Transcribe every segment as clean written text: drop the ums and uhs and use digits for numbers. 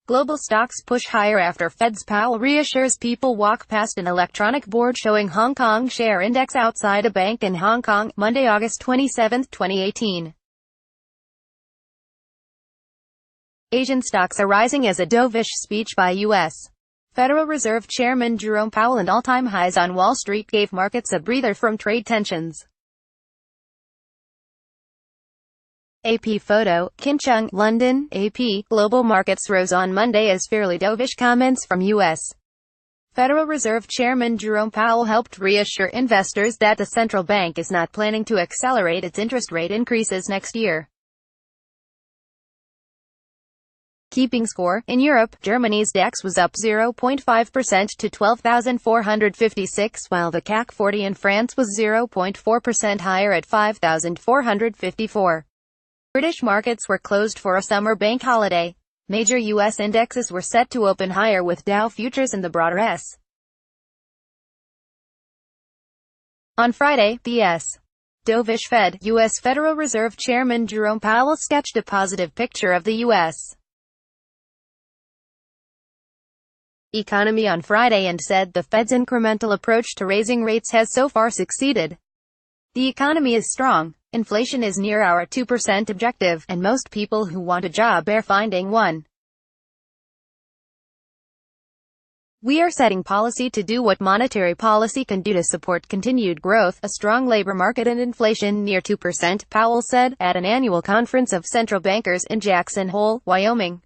Global stocks push higher after Fed's Powell reassures people walk past an electronic board showing Hong Kong share index outside a bank in Hong Kong, Monday, August 27, 2018. Asian stocks are rising as a dovish speech by U.S. Federal Reserve Chairman Jerome Powell and all-time highs on Wall Street gave markets a breather from trade tensions. AP photo, Kim Chung, London, AP. Global markets rose on Monday as fairly dovish comments from U.S. Federal Reserve Chairman Jerome Powell helped reassure investors that the central bank is not planning to accelerate its interest rate increases next year. Keeping score, in Europe, Germany's DAX was up 0.5% to 12,456, while the CAC 40 in France was 0.4% higher at 5,454. British markets were closed for a summer bank holiday. Major U.S. indexes were set to open higher with Dow futures and the broader S&P. On Friday, the dovish Fed, U.S. Federal Reserve Chairman Jerome Powell sketched a positive picture of the U.S. economy on Friday and said the Fed's incremental approach to raising rates has so far succeeded. The economy is strong. Inflation is near our 2% objective, and most people who want a job are finding one. We are setting policy to do what monetary policy can do to support continued growth, a strong labor market and inflation near 2%, Powell said, at an annual conference of central bankers in Jackson Hole, Wyoming.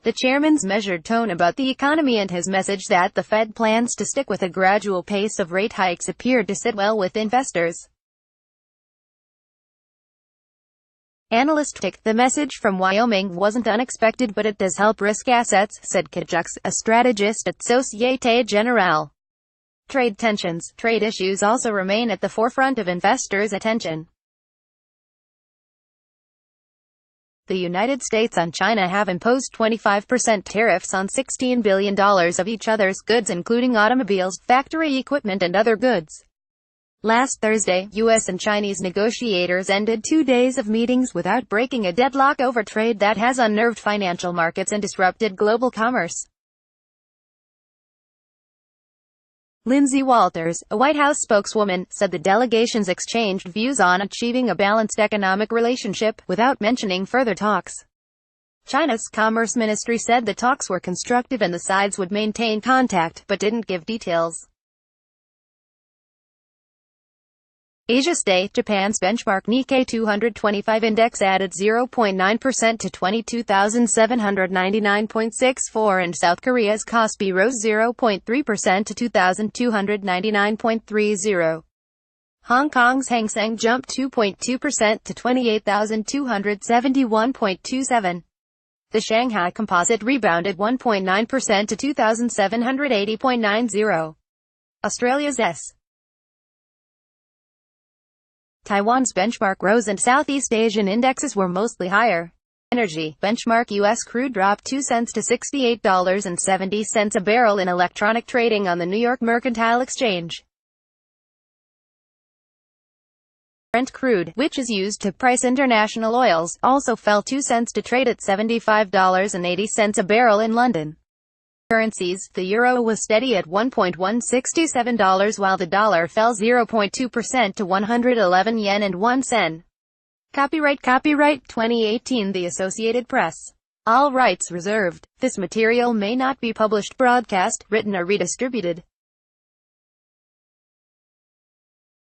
The chairman's measured tone about the economy and his message that the Fed plans to stick with a gradual pace of rate hikes appeared to sit well with investors. Analysts tick the message from Wyoming wasn't unexpected, but it does help risk assets, said Kajux, a strategist at Société Générale. Trade tensions, trade issues also remain at the forefront of investors' attention. The United States and China have imposed 25% tariffs on $16 billion of each other's goods, including automobiles, factory equipment and other goods. Last Thursday, U.S. and Chinese negotiators ended 2 days of meetings without breaking a deadlock over trade that has unnerved financial markets and disrupted global commerce. Lindsay Walters, a White House spokeswoman, said the delegations exchanged views on achieving a balanced economic relationship, without mentioning further talks. China's Commerce Ministry said the talks were constructive and the sides would maintain contact, but didn't give details. Asia Day, Japan's benchmark Nikkei 225 index added 0.9% to 22,799.64 and South Korea's Kospi rose 0.3% to 2,299.30. Hong Kong's Hang Seng jumped 2.2% to 28,271.27. The Shanghai Composite rebounded 1.9% to 2,780.90. Australia's Taiwan's benchmark rose and Southeast Asian indexes were mostly higher. Energy, benchmark U.S. crude dropped 2 cents to $68.70 a barrel in electronic trading on the New York Mercantile Exchange. Brent crude, which is used to price international oils, also fell 2 cents to trade at $75.80 a barrel in London. Currencies, the euro was steady at $1.167 while the dollar fell 0.2% to 111 yen and 1 sen. Copyright 2018 The Associated Press. All rights reserved. This material may not be published, broadcast, written or redistributed.